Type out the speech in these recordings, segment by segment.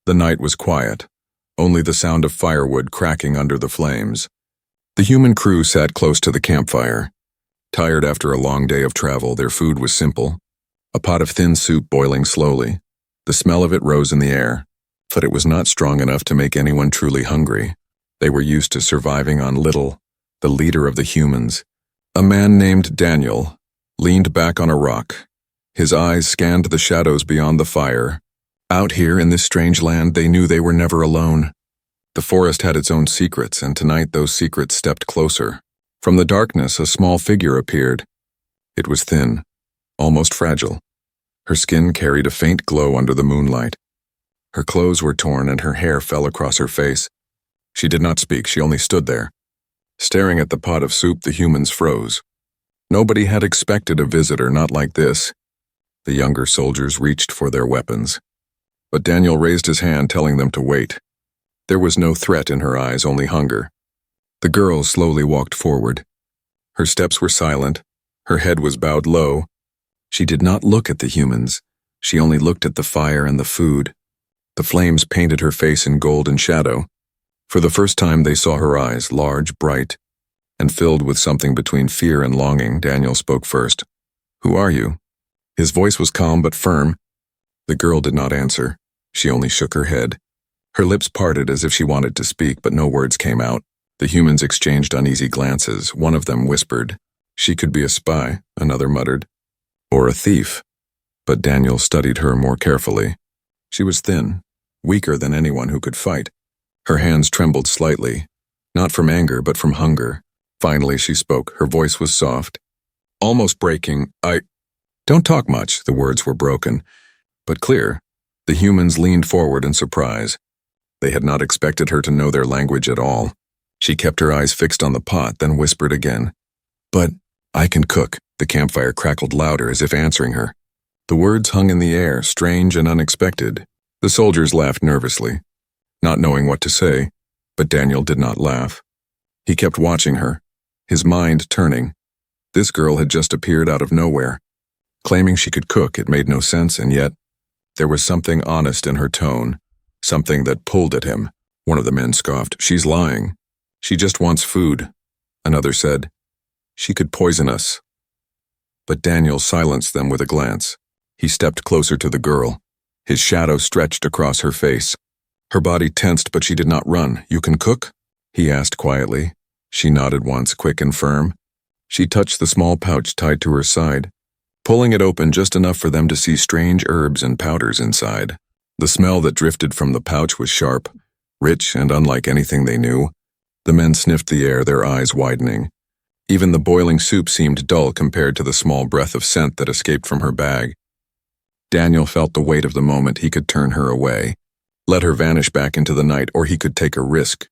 The night was quiet, only the sound of firewood cracking under the flames. The human crew sat close to the campfire. Tired after a long day of travel, their food was simple. A pot of thin soup boiling slowly. The smell of it rose in the air, but it was not strong enough to make anyone truly hungry. They were used to surviving on little. The leader of the humans, a man named Daniel, leaned back on a rock. His eyes scanned the shadows beyond the fire. Out here in this strange land, they knew they were never alone. The forest had its own secrets, and tonight those secrets stepped closer. From the darkness, a small figure appeared. It was thin, almost fragile. Her skin carried a faint glow under the moonlight. Her clothes were torn and her hair fell across her face. She did not speak, she only stood there. Staring at the pot of soup, the humans froze. Nobody had expected a visitor not like this. The younger soldiers reached for their weapons. But Daniel raised his hand, telling them to wait. There was no threat in her eyes, only hunger. The girl slowly walked forward. Her steps were silent. Her head was bowed low. She did not look at the humans. She only looked at the fire and the food. The flames painted her face in golden shadow. For the first time they saw her eyes, large, bright, and filled with something between fear and longing. Daniel spoke first. "Who are you?" His voice was calm but firm. The girl did not answer. She only shook her head. Her lips parted as if she wanted to speak, but no words came out. The humans exchanged uneasy glances. One of them whispered, "She could be a spy," another muttered, "or a thief." But Daniel studied her more carefully. She was thin, weaker than anyone who could fight. Her hands trembled slightly, not from anger but from hunger. Finally she spoke. Her voice was soft, almost breaking. Don't talk much." The words were broken, but clear. The humans leaned forward in surprise. They had not expected her to know their language at all. She kept her eyes fixed on the pot, then whispered again. "But I can cook." The campfire crackled louder as if answering her. The words hung in the air, strange and unexpected. The soldiers laughed nervously, not knowing what to say, but Daniel did not laugh. He kept watching her, his mind turning. This girl had just appeared out of nowhere. Claiming she could cook, it made no sense, and yet there was something honest in her tone, something that pulled at him. One of the men scoffed, "She's lying. She just wants food." Another said, "She could poison us." But Daniel silenced them with a glance. He stepped closer to the girl. His shadow stretched across her face. Her body tensed, but she did not run. "You can cook?" he asked quietly. She nodded once, quick and firm. She touched the small pouch tied to her side, pulling it open just enough for them to see strange herbs and powders inside. The smell that drifted from the pouch was sharp, rich, and unlike anything they knew. The men sniffed the air, their eyes widening. Even the boiling soup seemed dull compared to the small breath of scent that escaped from her bag. Daniel felt the weight of the moment. He could turn her away, let her vanish back into the night, or he could take a risk.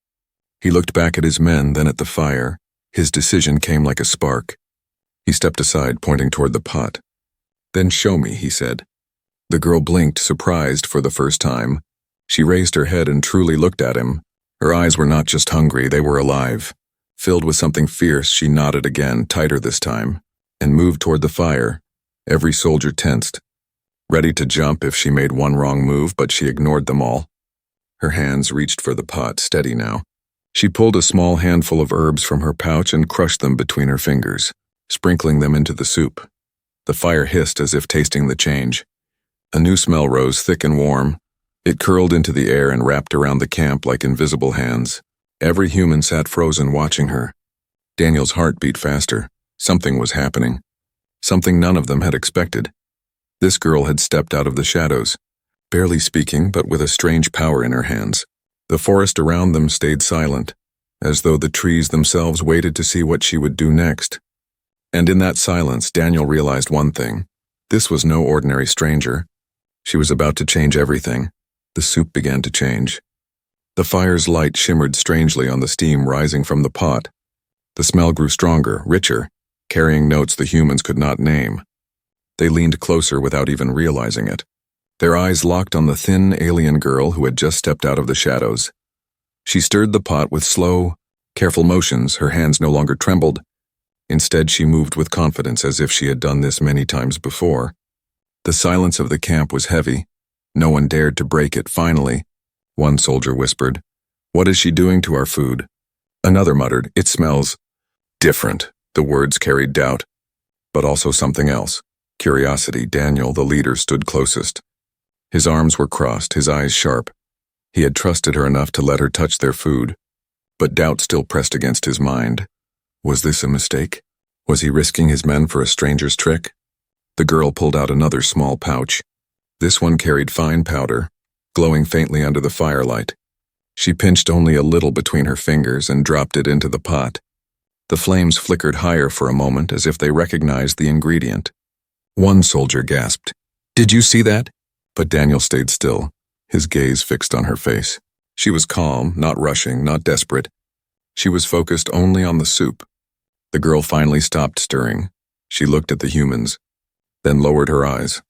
He looked back at his men, then at the fire. His decision came like a spark. He stepped aside, pointing toward the pot. "Then show me," he said. The girl blinked, surprised for the first time. She raised her head and truly looked at him. Her eyes were not just hungry, they were alive. Filled with something fierce, she nodded again, tighter this time, and moved toward the fire. Every soldier tensed, ready to jump if she made one wrong move, but she ignored them all. Her hands reached for the pot, steady now. She pulled a small handful of herbs from her pouch and crushed them between her fingers, sprinkling them into the soup. The fire hissed as if tasting the change. A new smell rose, thick and warm. It curled into the air and wrapped around the camp like invisible hands. Every human sat frozen, watching her. Daniel's heart beat faster. Something was happening. Something none of them had expected. This girl had stepped out of the shadows, barely speaking, but with a strange power in her hands. The forest around them stayed silent, as though the trees themselves waited to see what she would do next. And in that silence, Daniel realized one thing. This was no ordinary stranger. She was about to change everything. The soup began to change. The fire's light shimmered strangely on the steam rising from the pot. The smell grew stronger, richer, carrying notes the humans could not name. They leaned closer without even realizing it. Their eyes locked on the thin alien girl who had just stepped out of the shadows. She stirred the pot with slow, careful motions. Her hands no longer trembled. Instead, she moved with confidence, as if she had done this many times before. The silence of the camp was heavy. No one dared to break it. Finally, One soldier whispered, "What is she doing to our food?" Another muttered, "It smells different." The words carried doubt, but also something else. Curiosity. Daniel, the leader, stood closest. His arms were crossed, his eyes sharp. He had trusted her enough to let her touch their food, but doubt still pressed against his mind. Was this a mistake? Was he risking his men for a stranger's trick? The girl pulled out another small pouch. This one carried fine powder, glowing faintly under the firelight. She pinched only a little between her fingers and dropped it into the pot. The flames flickered higher for a moment as if they recognized the ingredient. One soldier gasped, "Did you see that?" But Daniel stayed still, his gaze fixed on her face. She was calm, not rushing, not desperate. She was focused only on the soup. The girl finally stopped stirring. She looked at the humans, then lowered her eyes.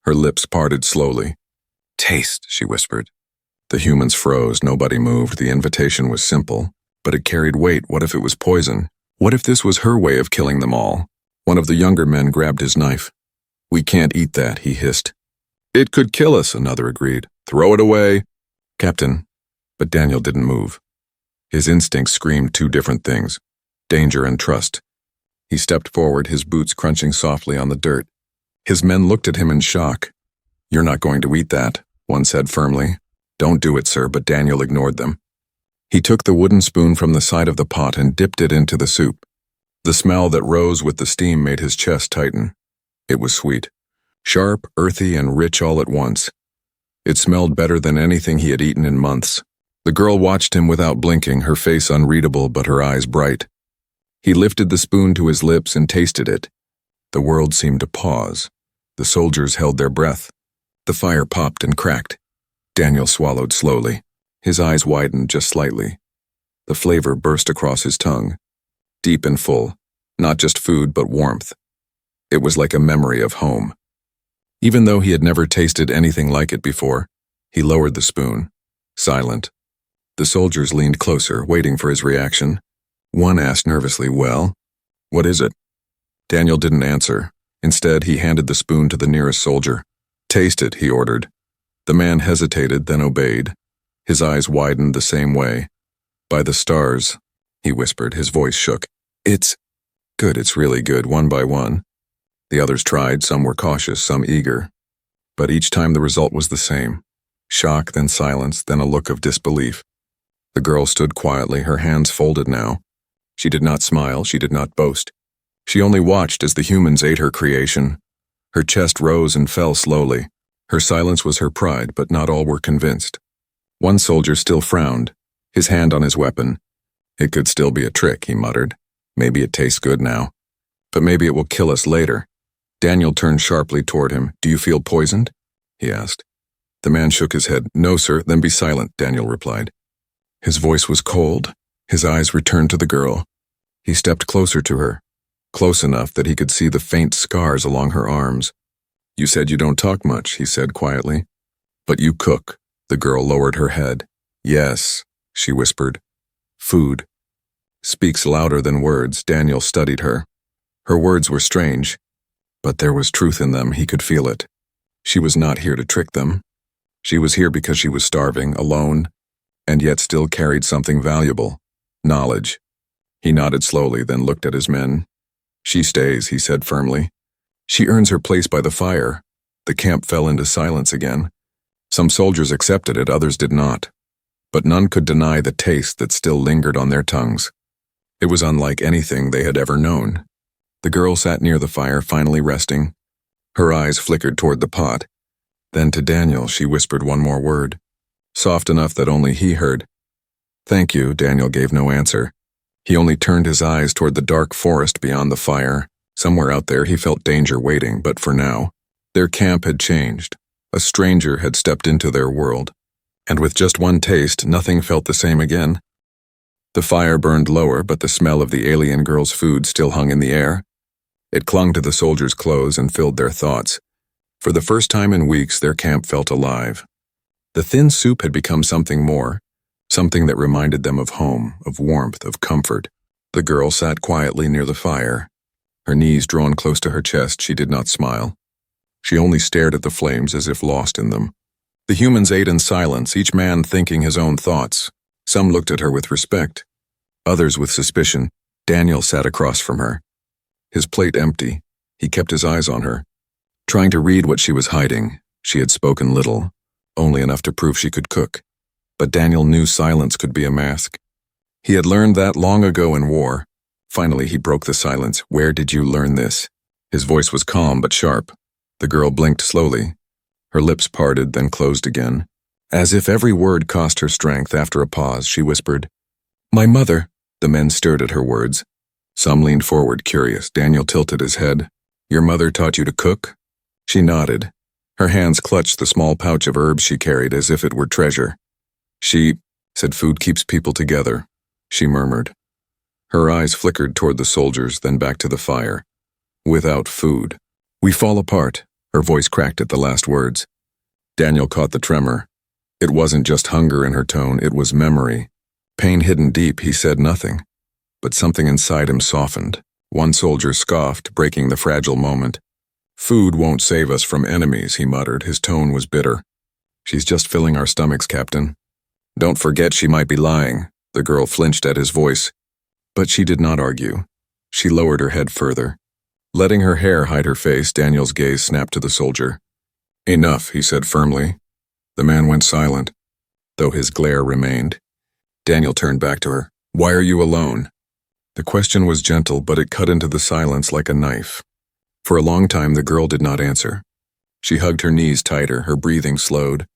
Her lips parted slowly. "Taste," she whispered. The humans froze, nobody moved. The invitation was simple, but it carried weight. What if it was poison? What if this was her way of killing them all? One of the younger men grabbed his knife. "We can't eat that," he hissed. "It could kill us," another agreed. "Throw it away." "Captain." But Daniel didn't move. His instincts screamed two different things, danger and trust. He stepped forward, his boots crunching softly on the dirt. His men looked at him in shock. "You're not going to eat that," one said firmly. "Don't do it, sir," but Daniel ignored them. He took the wooden spoon from the side of the pot and dipped it into the soup. The smell that rose with the steam made his chest tighten. It was sweet, sharp, earthy, and rich all at once. It smelled better than anything he had eaten in months. The girl watched him without blinking, her face unreadable but her eyes bright. He lifted the spoon to his lips and tasted it. The world seemed to pause. The soldiers held their breath. The fire popped and cracked. Daniel swallowed slowly. His eyes widened just slightly. The flavor burst across his tongue, deep and full, not just food but warmth. It was like a memory of home. Even though he had never tasted anything like it before, he lowered the spoon, silent. The soldiers leaned closer, waiting for his reaction. One asked nervously, "Well, what is it?" Daniel didn't answer. Instead, he handed the spoon to the nearest soldier. "Taste it," he ordered. The man hesitated, then obeyed. His eyes widened the same way. "By the stars," he whispered, his voice shook. "It's good, it's really good," one by one. The others tried, some were cautious, some eager. But each time the result was the same. Shock, then silence, then a look of disbelief. The girl stood quietly, her hands folded now. She did not smile, she did not boast. She only watched as the humans ate her creation. Her chest rose and fell slowly. Her silence was her pride, but not all were convinced. One soldier still frowned, his hand on his weapon. "It could still be a trick," he muttered. "Maybe it tastes good now, but maybe it will kill us later." Daniel turned sharply toward him. "Do you feel poisoned?" he asked. The man shook his head. "No, sir." "Then be silent," Daniel replied. His voice was cold. His eyes returned to the girl. He stepped closer to her, close enough that he could see the faint scars along her arms. "You said you don't talk much," he said quietly. "But you cook." The girl lowered her head. "Yes," she whispered. "Food speaks louder than words." Daniel studied her. Her words were strange, but there was truth in them. He could feel it. She was not here to trick them. She was here because she was starving, alone, and yet still carried something valuable, knowledge. He nodded slowly, then looked at his men. "She stays," he said firmly. "She earns her place by the fire." The camp fell into silence again. Some soldiers accepted it, others did not. But none could deny the taste that still lingered on their tongues. It was unlike anything they had ever known. The girl sat near the fire, finally resting. Her eyes flickered toward the pot. Then to Daniel she whispered one more word, soft enough that only he heard. "Thank you." Daniel gave no answer. He only turned his eyes toward the dark forest beyond the fire. Somewhere out there he felt danger waiting, but for now, their camp had changed. A stranger had stepped into their world. And with just one taste, nothing felt the same again. The fire burned lower, but the smell of the alien girl's food still hung in the air. It clung to the soldiers' clothes and filled their thoughts. For the first time in weeks, their camp felt alive. The thin soup had become something more, something that reminded them of home, of warmth, of comfort. The girl sat quietly near the fire. Her knees drawn close to her chest, she did not smile. She only stared at the flames as if lost in them. The humans ate in silence, each man thinking his own thoughts. Some looked at her with respect, others with suspicion. Daniel sat across from her. His plate empty, he kept his eyes on her, trying to read what she was hiding. She had spoken little, only enough to prove she could cook. But Daniel knew silence could be a mask. He had learned that long ago in war. Finally, he broke the silence. "Where did you learn this?" His voice was calm but sharp. The girl blinked slowly. Her lips parted, then closed again. As if every word cost her strength, after a pause, she whispered, "My mother." The men stared at her words. Some leaned forward, curious. Daniel tilted his head. "Your mother taught you to cook?" She nodded. Her hands clutched the small pouch of herbs she carried as if it were treasure. "She said food keeps people together," she murmured. Her eyes flickered toward the soldiers, then back to the fire. "Without food, we fall apart." Her voice cracked at the last words. Daniel caught the tremor. It wasn't just hunger in her tone, it was memory. Pain hidden deep, he said nothing. But something inside him softened. One soldier scoffed, breaking the fragile moment. "Food won't save us from enemies," he muttered. His tone was bitter. "She's just filling our stomachs, Captain." "Don't forget she might be lying." The girl flinched at his voice. But she did not argue. She lowered her head further. Letting her hair hide her face, Daniel's gaze snapped to the soldier. "Enough," he said firmly. The man went silent, though his glare remained. Daniel turned back to her. "Why are you alone?" The question was gentle, but it cut into the silence like a knife. For a long time, the girl did not answer. She hugged her knees tighter, her breathing slowed.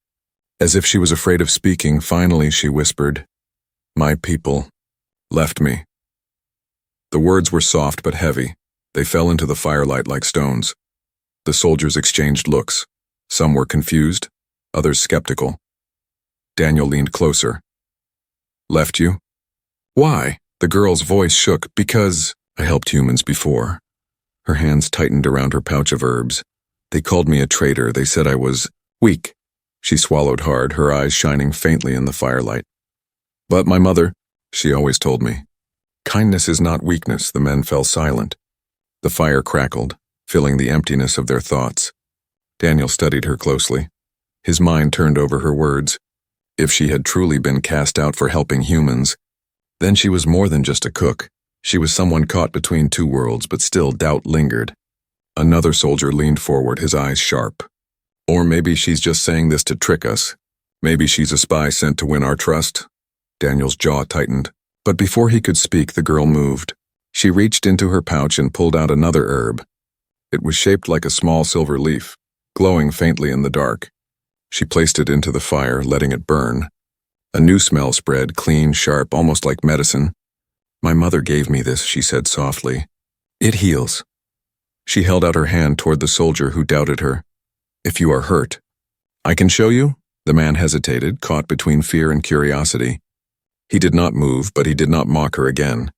As if she was afraid of speaking, finally she whispered, "My people left me." The words were soft but heavy. They fell into the firelight like stones. The soldiers exchanged looks. Some were confused, others skeptical. Daniel leaned closer. "Left you?" "Why?" The girl's voice shook. "Because I helped humans before." Her hands tightened around her pouch of herbs. "They called me a traitor. They said I was weak." She swallowed hard, her eyes shining faintly in the firelight. "But my mother, she always told me. Kindness is not weakness." The men fell silent. The fire crackled, filling the emptiness of their thoughts. Daniel studied her closely. His mind turned over her words. If she had truly been cast out for helping humans, then she was more than just a cook. She was someone caught between two worlds, but still doubt lingered. Another soldier leaned forward, his eyes sharp. "Or maybe she's just saying this to trick us. Maybe she's a spy sent to win our trust." Daniel's jaw tightened. But before he could speak, the girl moved. She reached into her pouch and pulled out another herb. It was shaped like a small silver leaf, glowing faintly in the dark. She placed it into the fire, letting it burn. A new smell spread, clean, sharp, almost like medicine. "My mother gave me this," she said softly. "It heals." She held out her hand toward the soldier who doubted her. "If you are hurt, I can show you?" The man hesitated, caught between fear and curiosity. He did not move, but he did not mock her again.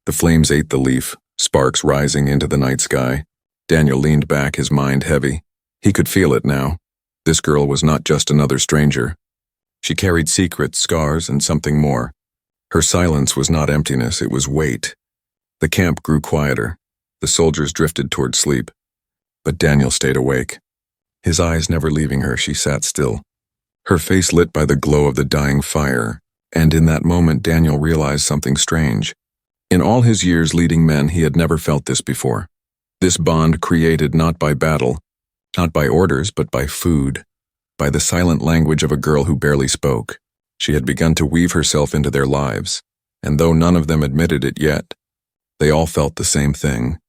The flames ate the leaf, sparks rising into the night sky. Daniel leaned back, his mind heavy. He could feel it now. This girl was not just another stranger. She carried secrets, scars, and something more. Her silence was not emptiness, it was weight. The camp grew quieter. The soldiers drifted toward sleep. But Daniel stayed awake. His eyes never leaving her, she sat still. Her face lit by the glow of the dying fire. And in that moment, Daniel realized something strange. In all his years leading men, he had never felt this before. This bond created not by battle, not by orders, but by food, by the silent language of a girl who barely spoke. She had begun to weave herself into their lives, and though none of them admitted it yet, they all felt the same thing.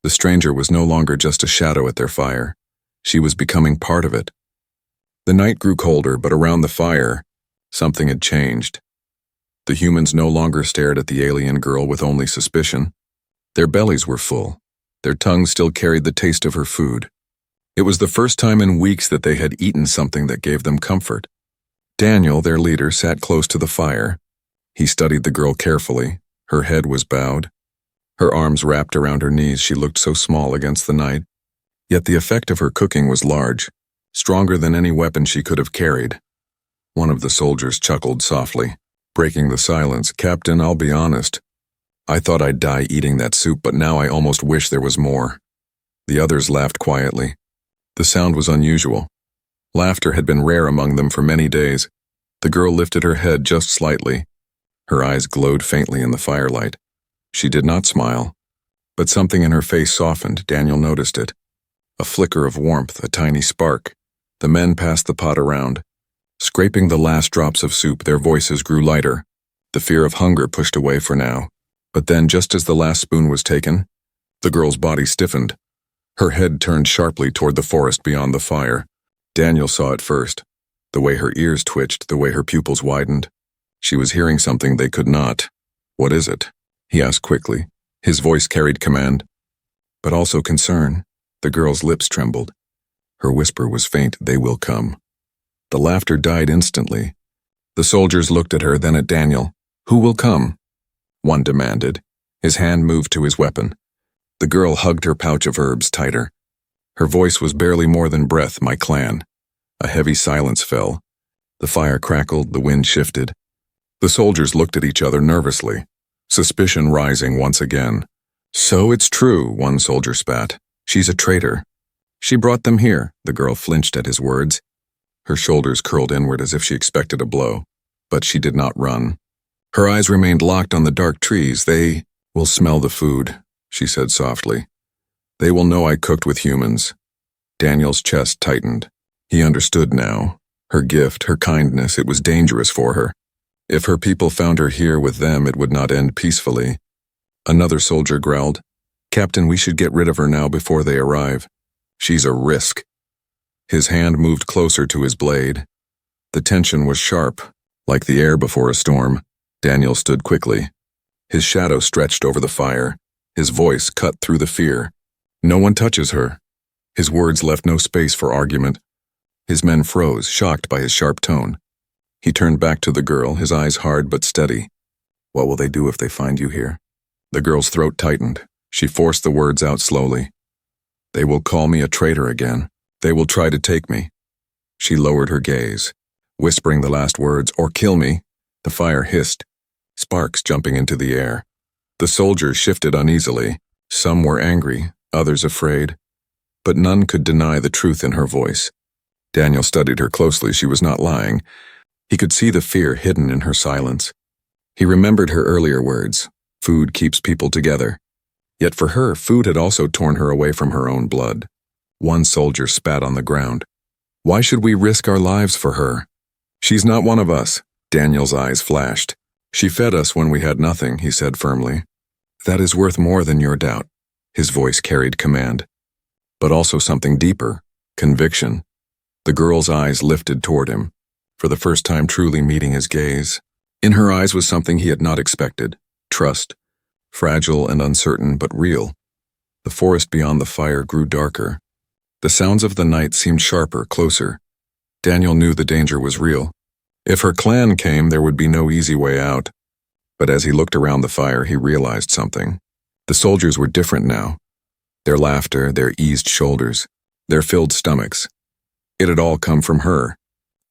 The stranger was no longer just a shadow at their fire. She was becoming part of it. The night grew colder, but around the fire, something had changed. The humans no longer stared at the alien girl with only suspicion. Their bellies were full. Their tongues still carried the taste of her food. It was the first time in weeks that they had eaten something that gave them comfort. Daniel, their leader, sat close to the fire. He studied the girl carefully. Her head was bowed. Her arms wrapped around her knees, she looked so small against the night. Yet the effect of her cooking was large, stronger than any weapon she could have carried. One of the soldiers chuckled softly, breaking the silence. "Captain, I'll be honest. I thought I'd die eating that soup, but now I almost wish there was more." The others laughed quietly. The sound was unusual, Laughter had been rare among them for many days. The girl lifted her head just slightly. Her eyes glowed faintly in the firelight. She did not smile, but something in her face softened. Daniel noticed it. A flicker of warmth, a tiny spark. The men passed the pot around. Scraping the last drops of soup, their voices grew lighter. The fear of hunger pushed away for now. But then, just as the last spoon was taken, the girl's body stiffened. Her head turned sharply toward the forest beyond the fire. Daniel saw it first. The way her ears twitched, the way her pupils widened. She was hearing something they could not. "What is it?" he asked quickly. His voice carried command, but also concern. The girl's lips trembled. Her whisper was faint, "They will come." The laughter died instantly. The soldiers looked at her, then at Daniel. "Who will come?" one demanded. His hand moved to his weapon. The girl hugged her pouch of herbs tighter. Her voice was barely more than breath, "My clan." A heavy silence fell. The fire crackled, the wind shifted. The soldiers looked at each other nervously, suspicion rising once again. "So it's true," one soldier spat. "She's a traitor." "She brought them here." The girl flinched at his words. Her shoulders curled inward as if she expected a blow, but she did not run. Her eyes remained locked on the dark trees. "They will smell the food," she said softly. "They will know I cooked with humans." Daniel's chest tightened. He understood now. Her gift, her kindness, it was dangerous for her. If her people found her here with them, it would not end peacefully. Another soldier growled, "Captain, we should get rid of her now before they arrive. She's a risk." His hand moved closer to his blade. The tension was sharp, like the air before a storm. Daniel stood quickly. His shadow stretched over the fire. His voice cut through the fear. "No one touches her." His words left no space for argument. His men froze, shocked by his sharp tone. He turned back to the girl, his eyes hard but steady. "What will they do if they find you here?" The girl's throat tightened. She forced the words out slowly. "They will call me a traitor again. They will try to take me." She lowered her gaze, whispering the last words, "Or kill me." The fire hissed, sparks jumping into the air. The soldiers shifted uneasily. Some were angry, others afraid, but none could deny the truth in her voice. Daniel studied her closely. She was not lying. He could see the fear hidden in her silence. He remembered her earlier words, "Food keeps people together." Yet for her, food had also torn her away from her own blood. One soldier spat on the ground. "Why should we risk our lives for her?" "She's not one of us." Daniel's eyes flashed. "She fed us when we had nothing," he said firmly. "That is worth more than your doubt." His voice carried command, but also something deeper, conviction. The girl's eyes lifted toward him, for the first time truly meeting his gaze. In her eyes was something he had not expected, trust, fragile and uncertain but real. The forest beyond the fire grew darker. The sounds of the night seemed sharper, closer. Daniel knew the danger was real. If her clan came, there would be no easy way out. But as he looked around the fire, he realized something. The soldiers were different now. Their laughter, their eased shoulders, their filled stomachs. It had all come from her,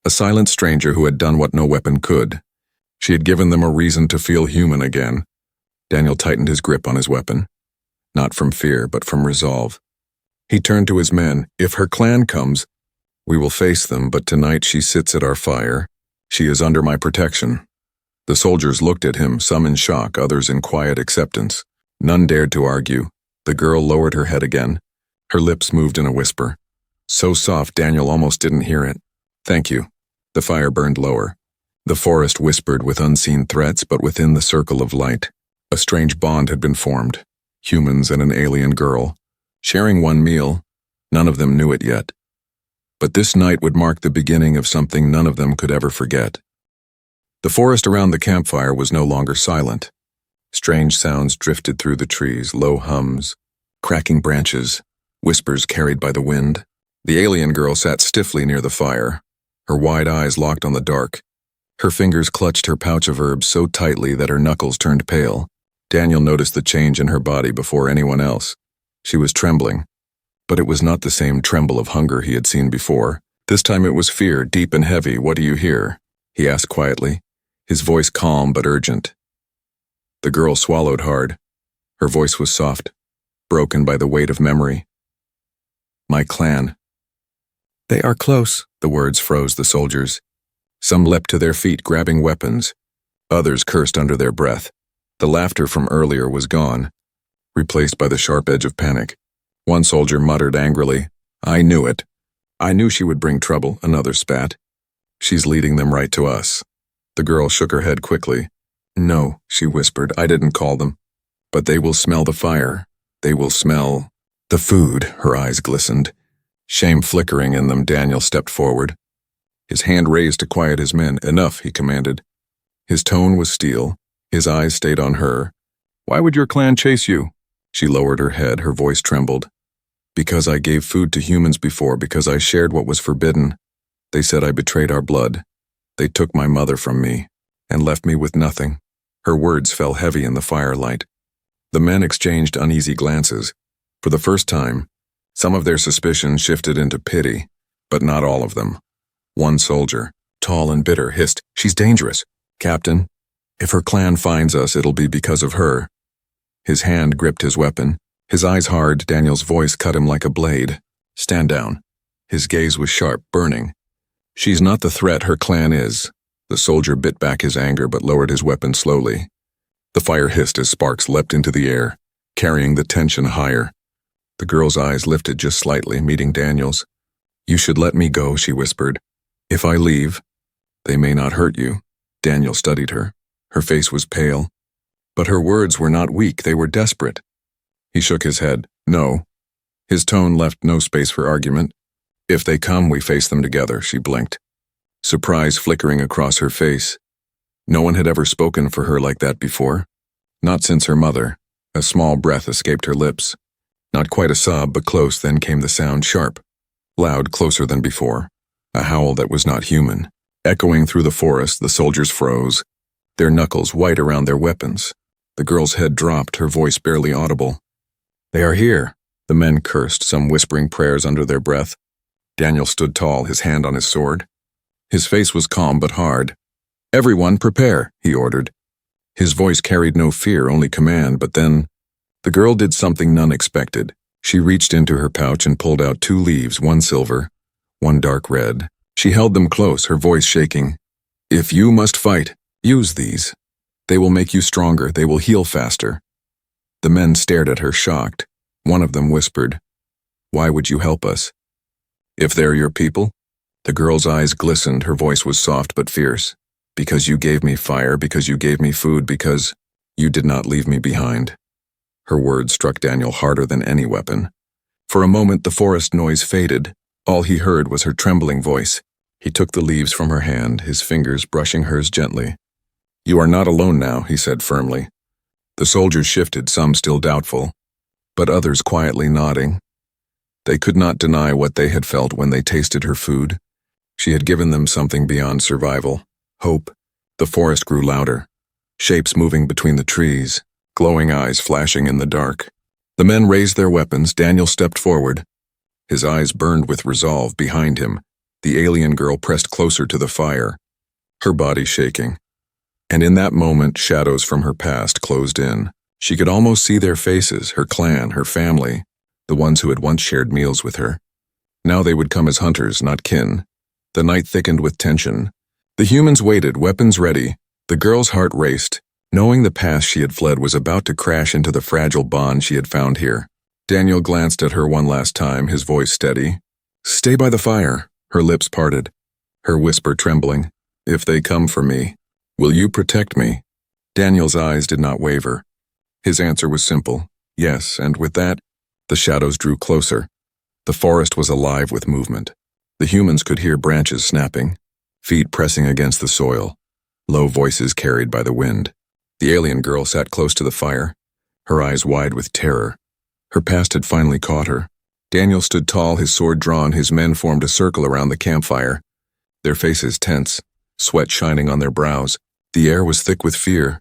a silent stranger who had done what no weapon could. She had given them a reason to feel human again. Daniel tightened his grip on his weapon, not from fear, but from resolve. He turned to his men. "If her clan comes, we will face them, but tonight she sits at our fire. She is under my protection." The soldiers looked at him, some in shock, others in quiet acceptance. None dared to argue. The girl lowered her head again. Her lips moved in a whisper. So soft Daniel almost didn't hear it. "Thank you." The fire burned lower. The forest whispered with unseen threats, but within the circle of light, a strange bond had been formed. Humans and an alien girl, sharing one meal. None of them knew it yet. But this night would mark the beginning of something none of them could ever forget. The forest around the campfire was no longer silent. Strange sounds drifted through the trees, low hums, cracking branches, whispers carried by the wind. The alien girl sat stiffly near the fire, her wide eyes locked on the dark. Her fingers clutched her pouch of herbs so tightly that her knuckles turned pale. Daniel noticed the change in her body before anyone else. She was trembling, but it was not the same tremble of hunger he had seen before. This time it was fear, deep and heavy. "What do you hear?" he asked quietly, his voice calm but urgent. The girl swallowed hard. Her voice was soft, broken by the weight of memory. "My clan." They are close, the words froze the soldiers. Some leapt to their feet, grabbing weapons. Others cursed under their breath. The laughter from earlier was gone, replaced by the sharp edge of panic. One soldier muttered angrily, "I knew it. I knew she would bring trouble," another spat. "She's leading them right to us." The girl shook her head quickly. "No," she whispered, "I didn't call them. But they will smell the fire. They will smell the food." Her eyes glistened. Shame flickering in them, Daniel stepped forward. His hand raised to quiet his men. "Enough," he commanded. His tone was steel. His eyes stayed on her. "Why would your clan chase you?" She lowered her head, her voice trembled. "Because I gave food to humans before, because I shared what was forbidden. They said I betrayed our blood. They took my mother from me, and left me with nothing." Her words fell heavy in the firelight. The men exchanged uneasy glances. For the first time, some of their suspicions shifted into pity, but not all of them. One soldier, tall and bitter, hissed, "She's dangerous. Captain, if her clan finds us, it'll be because of her." His hand gripped his weapon. His eyes hard, Daniel's voice cut him like a blade. "Stand down." His gaze was sharp, burning. "She's not the threat, her clan is." The soldier bit back his anger but lowered his weapon slowly. The fire hissed as sparks leapt into the air, carrying the tension higher. The girl's eyes lifted just slightly, meeting Daniel's. "You should let me go," she whispered. "If I leave, they may not hurt you." Daniel studied her. Her face was pale. But her words were not weak, they were desperate. He shook his head. "No." His tone left no space for argument. "If they come, we face them together," she blinked, surprise flickering across her face. No one had ever spoken for her like that before. Not since her mother. A small breath escaped her lips. Not quite a sob, but close. Then came the sound, sharp, loud, closer than before. A howl that was not human. Echoing through the forest, the soldiers froze, their knuckles white around their weapons. The girl's head dropped, her voice barely audible. "They are here." The men cursed, some whispering prayers under their breath. Daniel stood tall, his hand on his sword. His face was calm but hard. "Everyone prepare," he ordered. His voice carried no fear, only command, but then the girl did something none expected. She reached into her pouch and pulled out 2 leaves, one silver, one dark red. She held them close, her voice shaking. "If you must fight, use these. They will make you stronger, they will heal faster." The men stared at her, shocked. One of them whispered, "Why would you help us?" "If they're your people?" The girl's eyes glistened, her voice was soft but fierce. "Because you gave me fire, because you gave me food, because you did not leave me behind." Her words struck Daniel harder than any weapon. For a moment the forest noise faded. All he heard was her trembling voice. He took the leaves from her hand, his fingers brushing hers gently. "You are not alone now," he said firmly. The soldiers shifted, some still doubtful, but others quietly nodding. They could not deny what they had felt when they tasted her food. She had given them something beyond survival. Hope. The forest grew louder. Shapes moving between the trees, glowing eyes flashing in the dark. The men raised their weapons. Daniel stepped forward. His eyes burned with resolve. Behind him, the alien girl pressed closer to the fire, her body shaking. And in that moment, shadows from her past closed in. She could almost see their faces, her clan, her family, the ones who had once shared meals with her. Now they would come as hunters, not kin. The night thickened with tension. The humans waited, weapons ready. The girl's heart raced, knowing the past she had fled was about to crash into the fragile bond she had found here. Daniel glanced at her one last time, his voice steady. "Stay by the fire." Her lips parted, her whisper trembling. "If they come for me, will you protect me?" Daniel's eyes did not waver. His answer was simple, yes, and with that, the shadows drew closer. The forest was alive with movement. The humans could hear branches snapping, feet pressing against the soil, low voices carried by the wind. The alien girl sat close to the fire, her eyes wide with terror. Her past had finally caught her. Daniel stood tall, his sword drawn, his men formed a circle around the campfire, their faces tense, sweat shining on their brows. The air was thick with fear.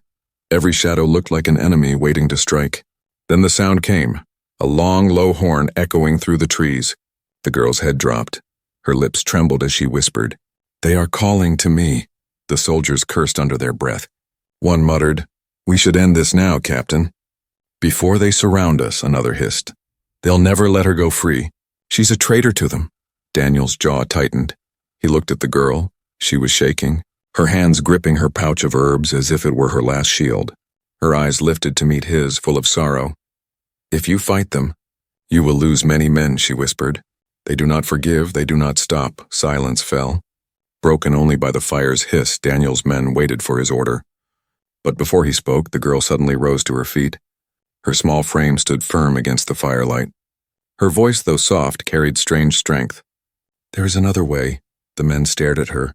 Every shadow looked like an enemy waiting to strike. Then the sound came, a long, low horn echoing through the trees. The girl's head dropped. Her lips trembled as she whispered, "They are calling to me." The soldiers cursed under their breath. One muttered, "We should end this now, Captain." "Before they surround us," another hissed. "They'll never let her go free. She's a traitor to them." Daniel's jaw tightened. He looked at the girl. She was shaking, her hands gripping her pouch of herbs as if it were her last shield. Her eyes lifted to meet his, full of sorrow. "If you fight them, you will lose many men," she whispered. "They do not forgive, they do not stop." Silence fell. Broken only by the fire's hiss, Daniel's men waited for his order. But before he spoke, the girl suddenly rose to her feet. Her small frame stood firm against the firelight. Her voice, though soft, carried strange strength. "There is another way." The men stared at her.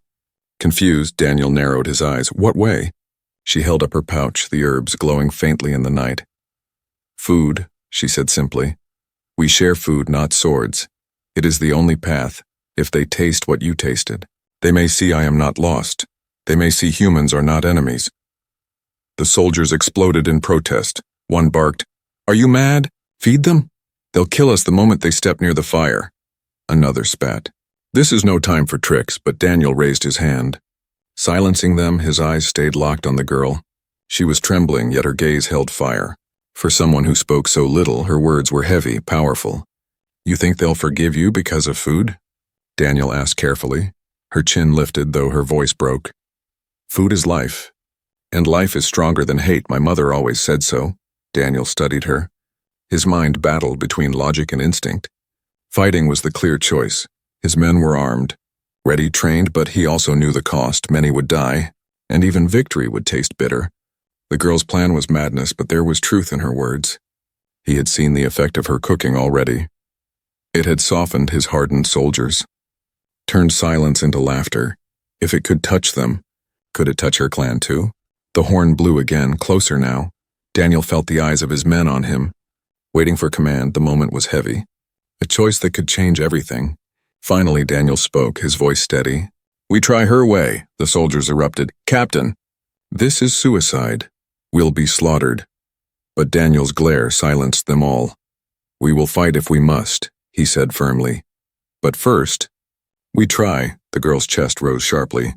Confused, Daniel narrowed his eyes. "What way?" She held up her pouch, the herbs glowing faintly in the night. "Food," she said simply. "We share food, not swords. It is the only path. If they taste what you tasted, they may see I am not lost. They may see humans are not enemies." The soldiers exploded in protest. One barked, "Are you mad? Feed them? They'll kill us the moment they step near the fire." Another spat. This is no time for tricks, but Daniel raised his hand. Silencing them, his eyes stayed locked on the girl. She was trembling, yet her gaze held fire. For someone who spoke so little, her words were heavy, powerful. "You think they'll forgive you because of food?" Daniel asked carefully. Her chin lifted, though her voice broke. "Food is life. And life is stronger than hate. My mother always said so." Daniel studied her. His mind battled between logic and instinct. Fighting was the clear choice. His men were armed, ready, trained, but he also knew the cost. Many would die, and even victory would taste bitter. The girl's plan was madness, but there was truth in her words. He had seen the effect of her cooking already. It had softened his hardened soldiers, turned silence into laughter. If it could touch them, could it touch her clan too? The horn blew again, closer now. Daniel felt the eyes of his men on him. Waiting for command, the moment was heavy. A choice that could change everything. Finally, Daniel spoke, his voice steady. "We try her way," the soldiers erupted. "Captain, this is suicide. We'll be slaughtered." But Daniel's glare silenced them all. "We will fight if we must," he said firmly. "But first, we try." The girl's chest rose sharply,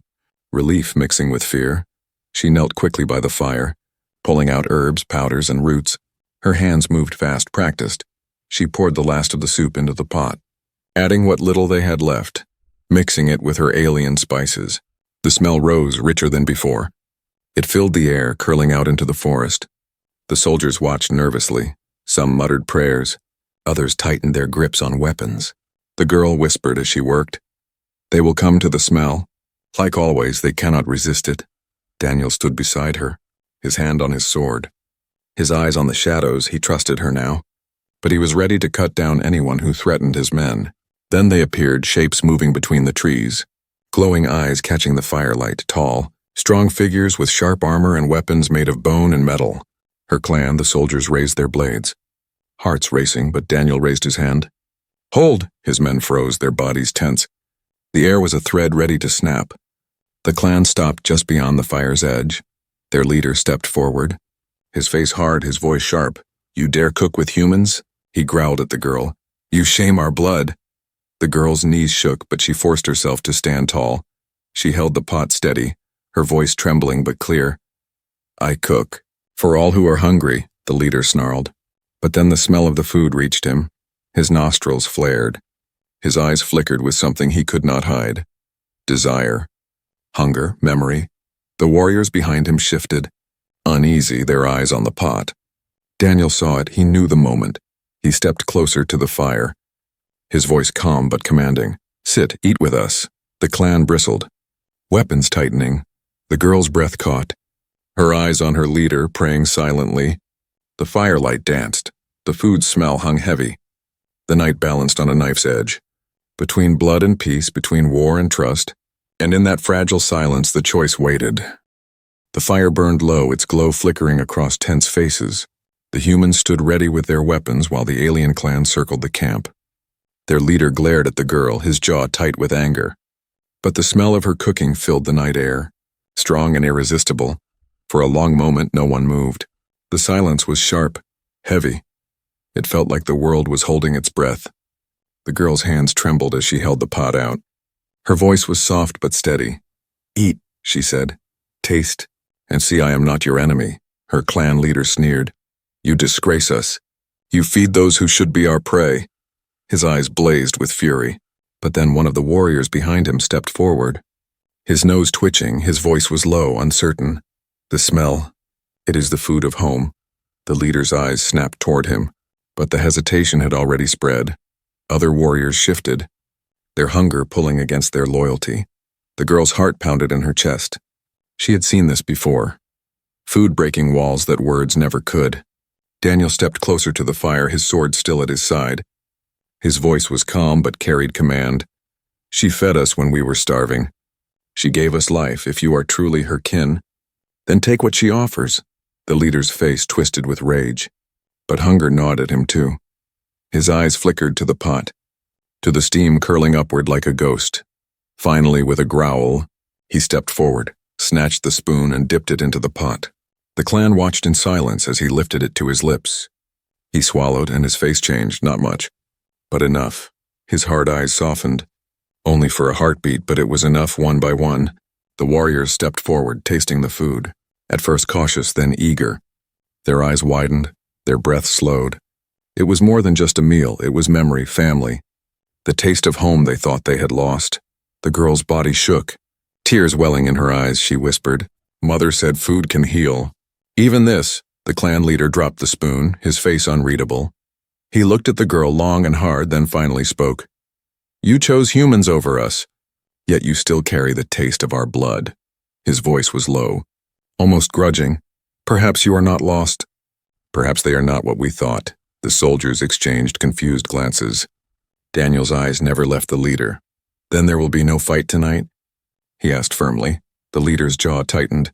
relief mixing with fear. She knelt quickly by the fire, pulling out herbs, powders, and roots. Her hands moved fast, practiced. She poured the last of the soup into the pot, adding what little they had left, mixing it with her alien spices. The smell rose, richer than before. It filled the air, curling out into the forest. The soldiers watched nervously. Some muttered prayers. Others tightened their grips on weapons. The girl whispered as she worked, "They will come to the smell. Like always, they cannot resist it." Daniel stood beside her, his hand on his sword. His eyes on the shadows. He trusted her now. But he was ready to cut down anyone who threatened his men. Then they appeared, shapes moving between the trees, glowing eyes catching the firelight, tall, strong figures with sharp armor and weapons made of bone and metal. Her clan, the soldiers, raised their blades. Hearts racing, but Daniel raised his hand. "Hold!" His men froze, their bodies tense. The air was a thread ready to snap. The clan stopped just beyond the fire's edge. Their leader stepped forward, his face hard, his voice sharp. "You dare cook with humans?" He growled at the girl. "You shame our blood." The girl's knees shook, but she forced herself to stand tall. She held the pot steady, her voice trembling but clear. "I cook. For all who are hungry," the leader snarled. But then the smell of the food reached him. His nostrils flared. His eyes flickered with something he could not hide. Desire. Hunger, memory. The warriors behind him shifted, uneasy, their eyes on the pot. Daniel saw it. He knew the moment. He stepped closer to the fire, his voice calm but commanding. "Sit, eat with us." The clan bristled, weapons tightening. The girl's breath caught, her eyes on her leader, praying silently. The firelight danced. The food smell hung heavy. The night balanced on a knife's edge, between blood and peace, between war and trust. And in that fragile silence, the choice waited. The fire burned low, its glow flickering across tense faces. The humans stood ready with their weapons while the alien clan circled the camp. Their leader glared at the girl, his jaw tight with anger. But the smell of her cooking filled the night air, strong and irresistible. For a long moment, no one moved. The silence was sharp, heavy. It felt like the world was holding its breath. The girl's hands trembled as she held the pot out. Her voice was soft but steady. "Eat," she said. "Taste, and see I am not your enemy." Her clan leader sneered. "You disgrace us. You feed those who should be our prey." His eyes blazed with fury. But then one of the warriors behind him stepped forward. His nose twitching, his voice was low, uncertain. The smell. It is the food of home. The leader's eyes snapped toward him, but the hesitation had already spread. Other warriors shifted, their hunger pulling against their loyalty. The girl's heart pounded in her chest. She had seen this before. Food breaking walls that words never could. Daniel stepped closer to the fire, his sword still at his side. His voice was calm but carried command. She fed us when we were starving. She gave us life. If you are truly her kin, then take what she offers. The leader's face twisted with rage. But hunger gnawed at him too. His eyes flickered to the pot, to the steam curling upward like a ghost. Finally, with a growl, he stepped forward, snatched the spoon and dipped it into the pot. The clan watched in silence as he lifted it to his lips. He swallowed and his face changed, not much, but enough. His hard eyes softened, only for a heartbeat, but it was enough. One by one, the warriors stepped forward, tasting the food, at first cautious, then eager. Their eyes widened, their breath slowed. It was more than just a meal, it was memory, family. The taste of home they thought they had lost. The girl's body shook. Tears welling in her eyes, she whispered, "Mother said food can heal." Even this, the clan leader dropped the spoon, his face unreadable. He looked at the girl long and hard, then finally spoke. "You chose humans over us, yet you still carry the taste of our blood." His voice was low, almost grudging. "Perhaps you are not lost. Perhaps they are not what we thought." The soldiers exchanged confused glances. Daniel's eyes never left the leader. "Then there will be no fight tonight?" he asked firmly. The leader's jaw tightened.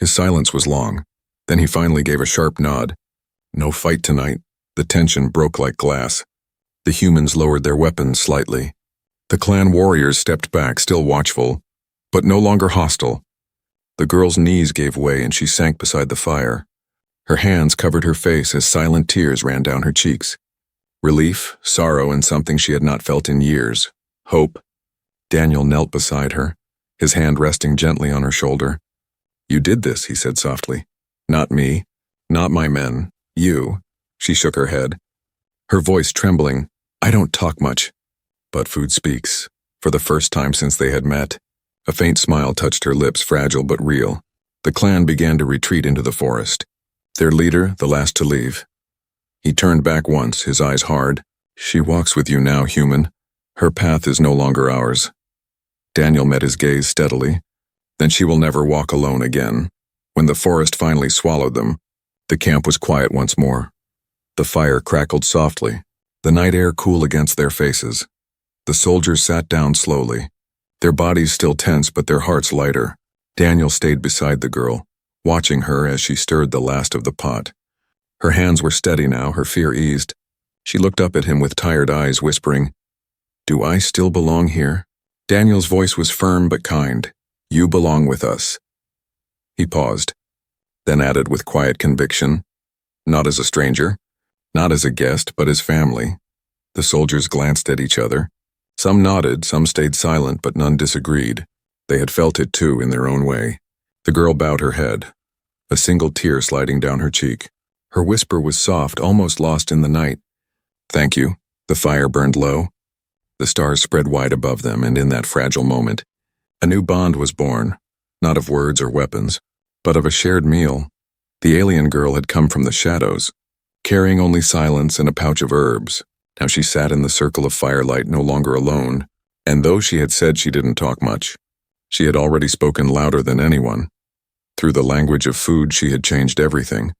His silence was long. Then he finally gave a sharp nod. "No fight tonight." The tension broke like glass. The humans lowered their weapons slightly. The clan warriors stepped back, still watchful, but no longer hostile. The girl's knees gave way and she sank beside the fire. Her hands covered her face as silent tears ran down her cheeks. Relief, sorrow, and something she had not felt in years. Hope. Daniel knelt beside her, his hand resting gently on her shoulder. "You did this," he said softly. "Not me, not my men, you." She shook her head, her voice trembling. "I don't talk much, but food speaks." For the first time since they had met, a faint smile touched her lips, fragile but real. The clan began to retreat into the forest. Their leader, the last to leave. He turned back once, his eyes hard. "She walks with you now, human. Her path is no longer ours." Daniel met his gaze steadily. "Then she will never walk alone again." When the forest finally swallowed them, the camp was quiet once more. The fire crackled softly, the night air cool against their faces. The soldiers sat down slowly, their bodies still tense but their hearts lighter. Daniel stayed beside the girl, watching her as she stirred the last of the pot. Her hands were steady now, her fear eased. She looked up at him with tired eyes, whispering, "Do I still belong here?" Daniel's voice was firm but kind. "You belong with us." He paused, then added with quiet conviction, "Not as a stranger, not as a guest, but as family." The soldiers glanced at each other. Some nodded, some stayed silent, but none disagreed. They had felt it too in their own way. The girl bowed her head, a single tear sliding down her cheek. Her whisper was soft, almost lost in the night. "Thank you." The fire burned low. The stars spread wide above them, and in that fragile moment, a new bond was born, not of words or weapons, but of a shared meal. The alien girl had come from the shadows, carrying only silence and a pouch of herbs. Now she sat in the circle of firelight, no longer alone, and though she had said she didn't talk much, she had already spoken louder than anyone. Through the language of food, she had changed everything.